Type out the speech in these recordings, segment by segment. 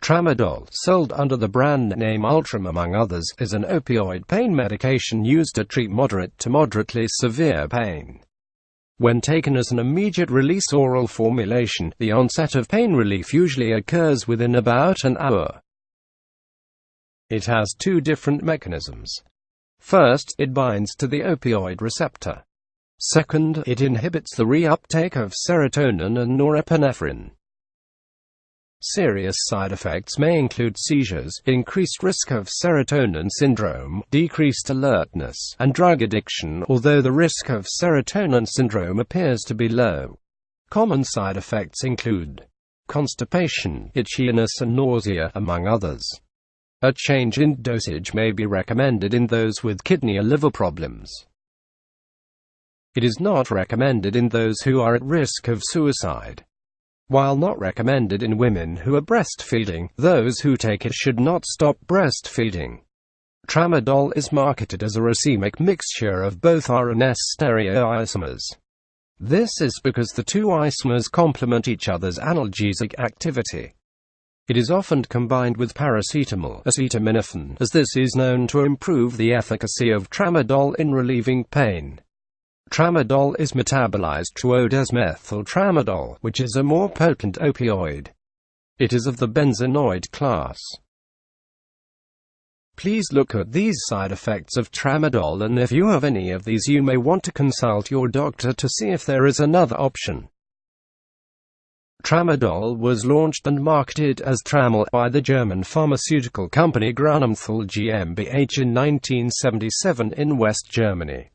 Tramadol, sold under the brand name Ultram among others, is an opioid pain medication used to treat moderate to moderately severe pain. When taken as an immediate-release oral formulation, the onset of pain relief usually occurs within about an hour. It has two different mechanisms. First, it binds to the opioid receptor. Second, it inhibits the reuptake of serotonin and norepinephrine. Serious side effects may include seizures, increased risk of serotonin syndrome, decreased alertness, and drug addiction, although the risk of serotonin syndrome appears to be low. Common side effects include constipation, itchiness and nausea, among others. A change in dosage may be recommended in those with kidney or liver problems. It is not recommended in those who are at risk of suicide. While not recommended in women who are breastfeeding, those who take it should not stop breastfeeding. Tramadol is marketed as a racemic mixture of both RNS stereoisomers. This is because the two isomers complement each other's analgesic activity. It is often combined with paracetamol, acetaminophen, as this is known to improve the efficacy of tramadol in relieving pain. Tramadol is metabolized to O-desmethyltramadol, which is a more potent opioid. It is of the benzenoid class. Please look at these side effects of tramadol, and if you have any of these you may want to consult your doctor to see if there is another option. Tramadol was launched and marketed as Tramadol by the German pharmaceutical company Grünenthal GmbH in 1977 in West Germany.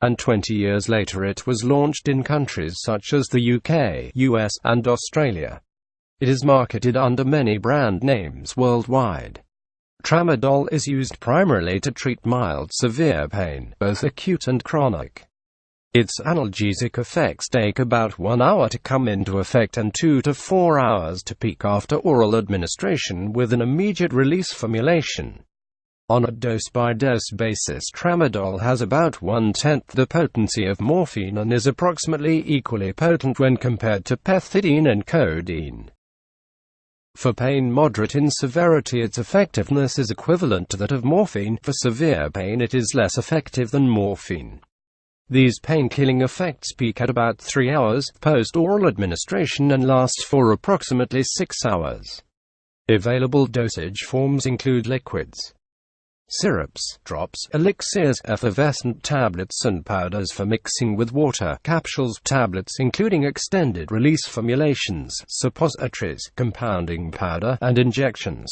And 20 years later it was launched in countries such as the UK, US, and Australia. It is marketed under many brand names worldwide. Tramadol is used primarily to treat mild severe pain, both acute and chronic. Its analgesic effects take about 1 hour to come into effect and 2 to 4 hours to peak after oral administration with an immediate-release formulation. On a dose-by-dose basis, tramadol has about 1/10 the potency of morphine and is approximately equally potent when compared to pethidine and codeine. For pain moderate in severity, its effectiveness is equivalent to that of morphine. For severe pain, it is less effective than morphine. These pain-killing effects peak at about 3 hours post-oral administration and last for approximately 6 hours. Available dosage forms include liquids, syrups, drops, elixirs, effervescent tablets and powders for mixing with water, capsules, tablets including extended-release formulations, suppositories, compounding powder, and injections.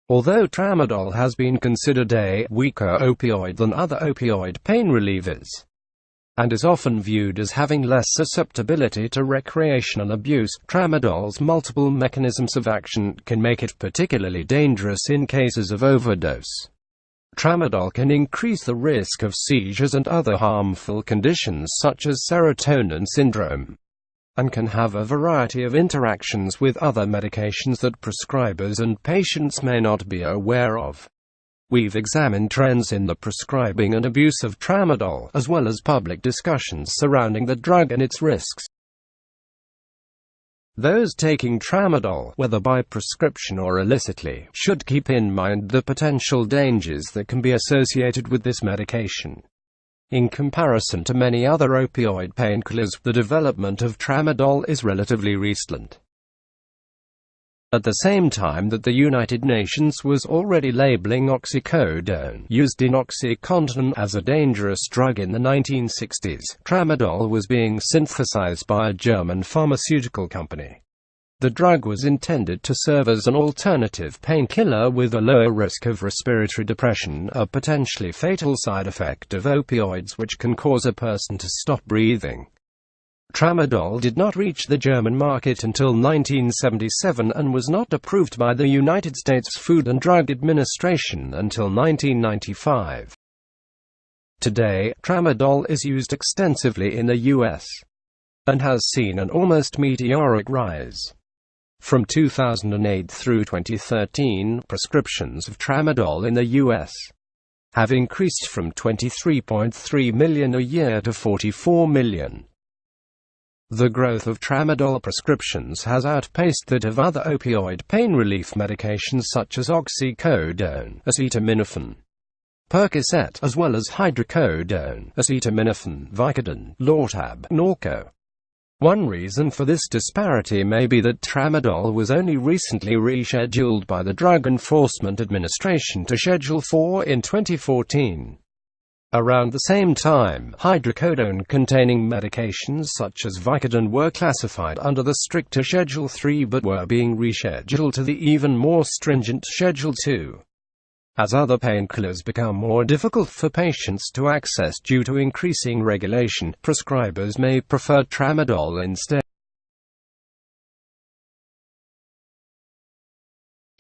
Although tramadol has been considered a weaker opioid than other opioid pain relievers, and is often viewed as having less susceptibility to recreational abuse, tramadol's multiple mechanisms of action can make it particularly dangerous in cases of overdose. Tramadol can increase the risk of seizures and other harmful conditions such as serotonin syndrome, and can have a variety of interactions with other medications that prescribers and patients may not be aware of. We've examined trends in the prescribing and abuse of tramadol, as well as public discussions surrounding the drug and its risks. Those taking tramadol, whether by prescription or illicitly, should keep in mind the potential dangers that can be associated with this medication. In comparison to many other opioid painkillers, the development of tramadol is relatively recent. At the same time that the United Nations was already labeling oxycodone, used in OxyContin, as a dangerous drug in the 1960s, tramadol was being synthesized by a German pharmaceutical company. The drug was intended to serve as an alternative painkiller with a lower risk of respiratory depression, a potentially fatal side effect of opioids which can cause a person to stop breathing. Tramadol did not reach the German market until 1977 and was not approved by the United States Food and Drug Administration until 1995. Today, tramadol is used extensively in the U.S. and has seen an almost meteoric rise. From 2008 through 2013, prescriptions of tramadol in the U.S. have increased from 23.3 million a year to 44 million. The growth of tramadol prescriptions has outpaced that of other opioid pain relief medications such as oxycodone, acetaminophen, Percocet, as well as hydrocodone, acetaminophen, Vicodin, Lortab, Norco. One reason for this disparity may be that tramadol was only recently rescheduled by the Drug Enforcement Administration to Schedule 4 in 2014. Around the same time, hydrocodone-containing medications such as Vicodin were classified under the stricter Schedule 3 but were being rescheduled to the even more stringent Schedule 2. As other painkillers become more difficult for patients to access due to increasing regulation, prescribers may prefer tramadol instead.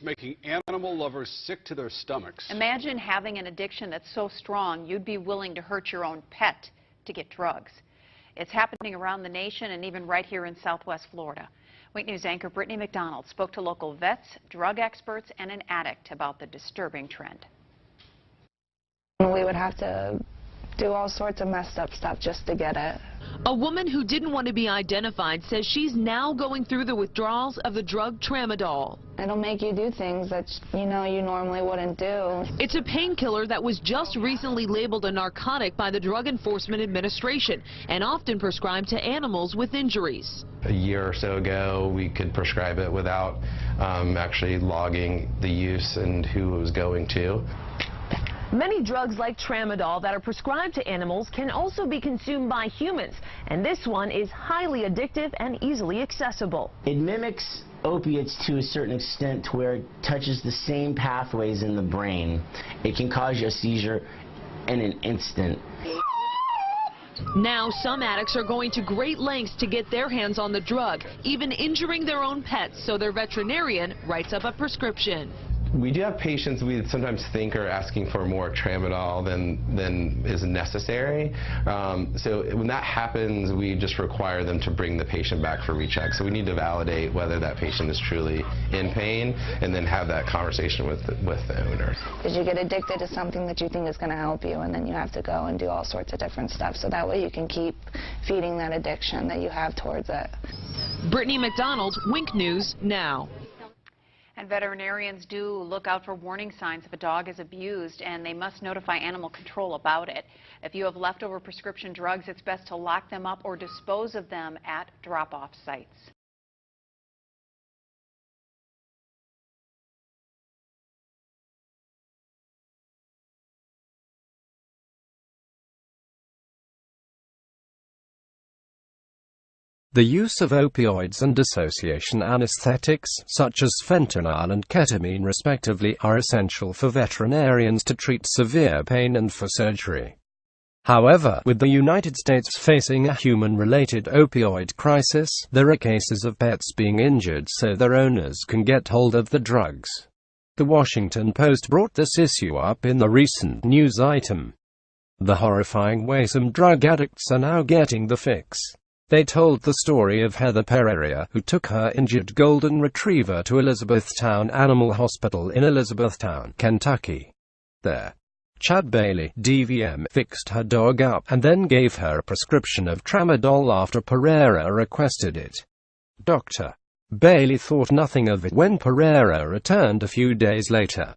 Making animal lovers sick to their stomachs. Imagine having an addiction that's so strong you'd be willing to hurt your own pet to get drugs. It's happening around the nation and even right here in Southwest Florida. Wake News anchor Brittany McDonald spoke to local vets, drug experts, and an addict about the disturbing trend. We would have to do all sorts of messed up stuff just to get it. A woman who didn't want to be identified says she's now going through the withdrawals of the drug Tramadol. It'll make you do things that you normally wouldn't do. It's a painkiller that was just recently labeled a narcotic by the Drug Enforcement Administration and often prescribed to animals with injuries. A year or so ago, we could prescribe it without actually logging the use and who it was going to. Many drugs like Tramadol that are prescribed to animals can also be consumed by humans, and this one is highly addictive and easily accessible. It mimics opiates to a certain extent to where it touches the same pathways in the brain. It can cause you a seizure in an instant. Now some addicts are going to great lengths to get their hands on the drug, even injuring their own pets, so their veterinarian writes up a prescription. We do have patients we sometimes think are asking for more tramadol than is necessary. So when that happens, we just require them to bring the patient back for recheck. So we need to validate whether that patient is truly in pain and then have that conversation with the owner. Because you get addicted to something that you think is going to help you, and then you have to go and do all sorts of different stuff. So that way you can keep feeding that addiction that you have towards it. Brittany McDonald, Wink News Now. And veterinarians do look out for warning signs if a dog is abused, and they must notify animal control about it. If you have leftover prescription drugs, it's best to lock them up or dispose of them at drop-off sites. The use of opioids and dissociation anesthetics, such as fentanyl and ketamine respectively, are essential for veterinarians to treat severe pain and for surgery. However, with the United States facing a human-related opioid crisis, there are cases of pets being injured so their owners can get hold of the drugs. The Washington Post brought this issue up in the recent news item. The horrifying way some drug addicts are now getting the fix. They told the story of Heather Pereira, who took her injured golden retriever to Elizabethtown Animal Hospital in Elizabethtown, Kentucky. There, Chad Bailey, DVM, fixed her dog up and then gave her a prescription of tramadol after Pereira requested it. Dr. Bailey thought nothing of it when Pereira returned a few days later,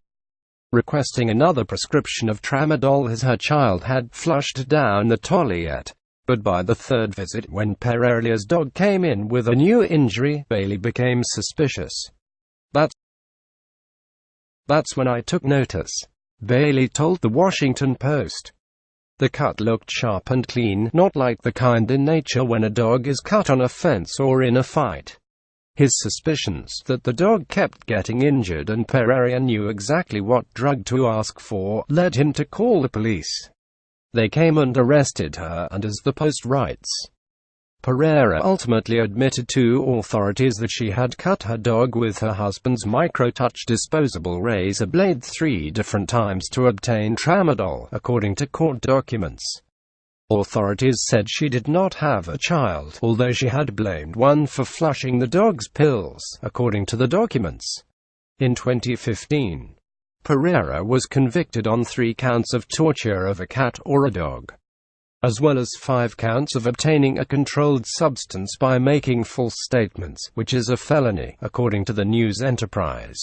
requesting another prescription of tramadol as her child had flushed down the toilet. But by the third visit, when Pereira's dog came in with a new injury, Bailey became suspicious. That's when I took notice, Bailey told the Washington Post. The cut looked sharp and clean, not like the kind in nature when a dog is cut on a fence or in a fight. His suspicions that the dog kept getting injured and Pereira knew exactly what drug to ask for led him to call the police. They came and arrested her, and as the Post writes, Pereira ultimately admitted to authorities that she had cut her dog with her husband's micro-touch disposable razor blade 3 different times to obtain tramadol, according to court documents. Authorities said she did not have a child, although she had blamed one for flushing the dog's pills, according to the documents. In 2015, Pereira was convicted on 3 counts of torture of a cat or a dog. as well as 5 counts of obtaining a controlled substance by making false statements, which is a felony, according to the News Enterprise.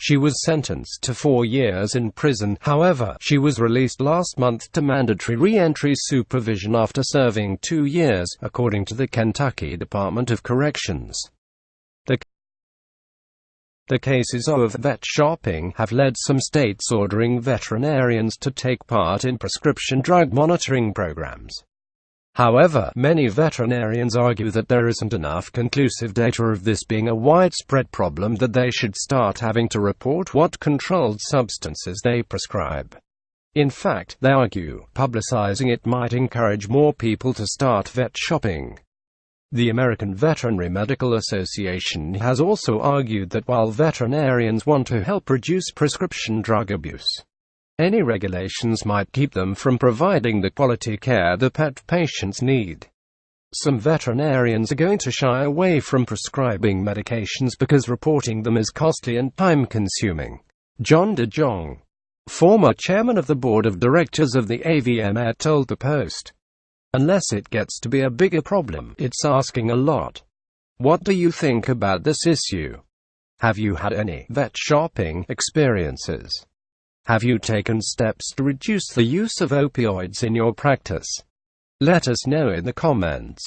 She was sentenced to 4 years in prison. However, she was released last month to mandatory re-entry supervision after serving 2 years, according to the Kentucky Department of Corrections. The cases of vet shopping have led some states ordering veterinarians to take part in prescription drug monitoring programs. However, many veterinarians argue that there isn't enough conclusive data of this being a widespread problem that they should start having to report what controlled substances they prescribe. In fact, they argue, publicizing it might encourage more people to start vet shopping. The American Veterinary Medical Association has also argued that while veterinarians want to help reduce prescription drug abuse, any regulations might keep them from providing the quality care the pet patients need. Some veterinarians are going to shy away from prescribing medications because reporting them is costly and time-consuming. John DeJong, former chairman of the board of directors of the AVMA, told the Post, "Unless it gets to be a bigger problem, it's asking a lot." What do you think about this issue? Have you had any vet shopping experiences? Have you taken steps to reduce the use of opioids in your practice? Let us know in the comments.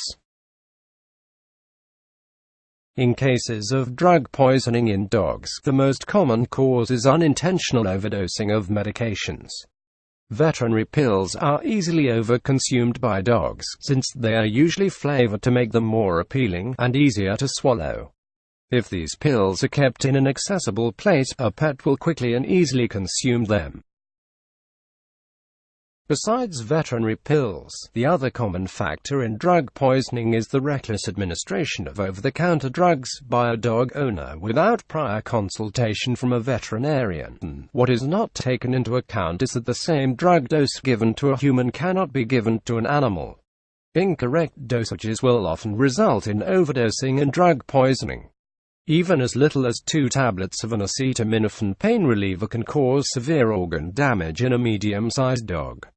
In cases of drug poisoning in dogs, the most common cause is unintentional overdosing of medications. Veterinary pills are easily overconsumed by dogs, since they are usually flavored to make them more appealing and easier to swallow. If these pills are kept in an accessible place, a pet will quickly and easily consume them. Besides veterinary pills, the other common factor in drug poisoning is the reckless administration of over-the-counter drugs by a dog owner without prior consultation from a veterinarian. What is not taken into account is that the same drug dose given to a human cannot be given to an animal. Incorrect dosages will often result in overdosing and drug poisoning. Even as little as 2 tablets of an acetaminophen pain reliever can cause severe organ damage in a medium-sized dog.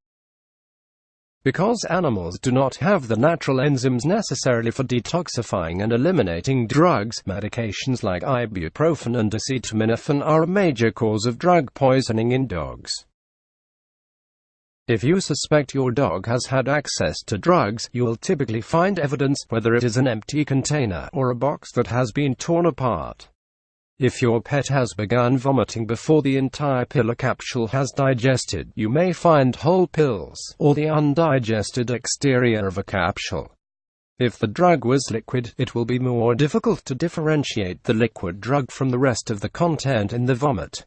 Because animals do not have the natural enzymes necessarily for detoxifying and eliminating drugs, medications like ibuprofen and acetaminophen are a major cause of drug poisoning in dogs. If you suspect your dog has had access to drugs, you will typically find evidence, whether it is an empty container or a box that has been torn apart. If your pet has begun vomiting before the entire pill or capsule has digested, you may find whole pills, or the undigested exterior of a capsule. If the drug was liquid, it will be more difficult to differentiate the liquid drug from the rest of the content in the vomit.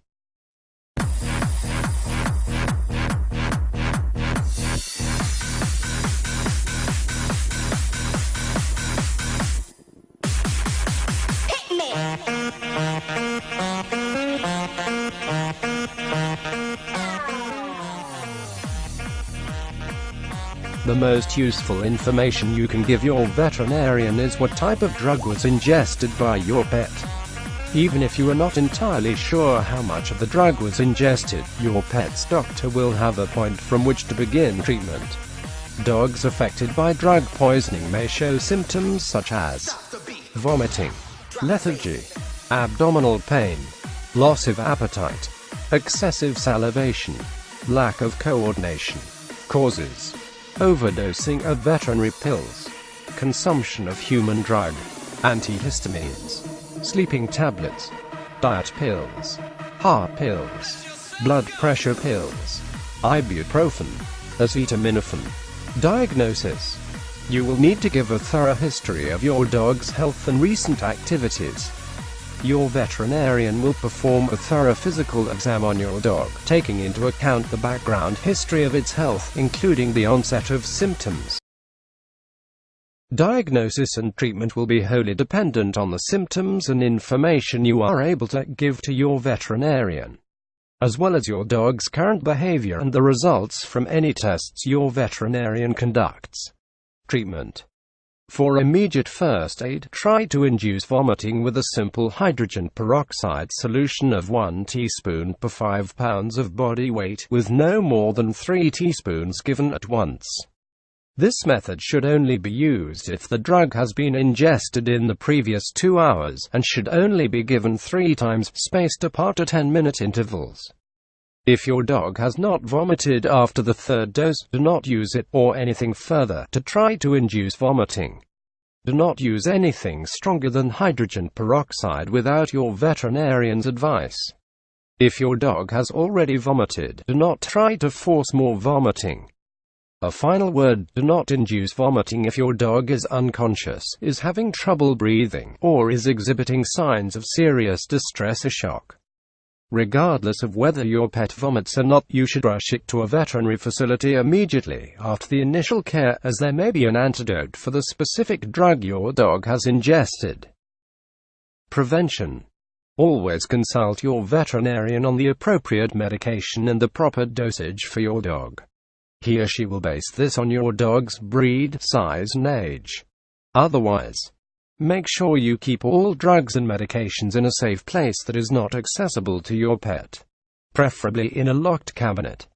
The most useful information you can give your veterinarian is what type of drug was ingested by your pet. Even if you are not entirely sure how much of the drug was ingested, your pet's doctor will have a point from which to begin treatment. Dogs affected by drug poisoning may show symptoms such as vomiting, lethargy, abdominal pain, loss of appetite, excessive salivation, lack of coordination. Causes: overdosing of veterinary pills, consumption of human drug, antihistamines, sleeping tablets, diet pills, heart pills, blood pressure pills, ibuprofen, acetaminophen. Diagnosis: you will need to give a thorough history of your dog's health and recent activities. Your veterinarian will perform a thorough physical exam on your dog, taking into account the background history of its health, including the onset of symptoms. Diagnosis and treatment will be wholly dependent on the symptoms and information you are able to give to your veterinarian, as well as your dog's current behavior and the results from any tests your veterinarian conducts. Treatment: for immediate first aid, try to induce vomiting with a simple hydrogen peroxide solution of 1 teaspoon per 5 pounds of body weight, with no more than 3 teaspoons given at once. This method should only be used if the drug has been ingested in the previous 2 hours, and should only be given 3 times, spaced apart at 10-minute intervals. If your dog has not vomited after the 3rd dose, do not use it, or anything further, to try to induce vomiting. Do not use anything stronger than hydrogen peroxide without your veterinarian's advice. If your dog has already vomited, do not try to force more vomiting. A final word: do not induce vomiting if your dog is unconscious, is having trouble breathing, or is exhibiting signs of serious distress or shock. Regardless of whether your pet vomits or not, you should rush it to a veterinary facility immediately after the initial care, as there may be an antidote for the specific drug your dog has ingested. Prevention. Always consult your veterinarian on the appropriate medication and the proper dosage for your dog. He or she will base this on your dog's breed, size and age. Otherwise, make sure you keep all drugs and medications in a safe place that is not accessible to your pet, preferably in a locked cabinet.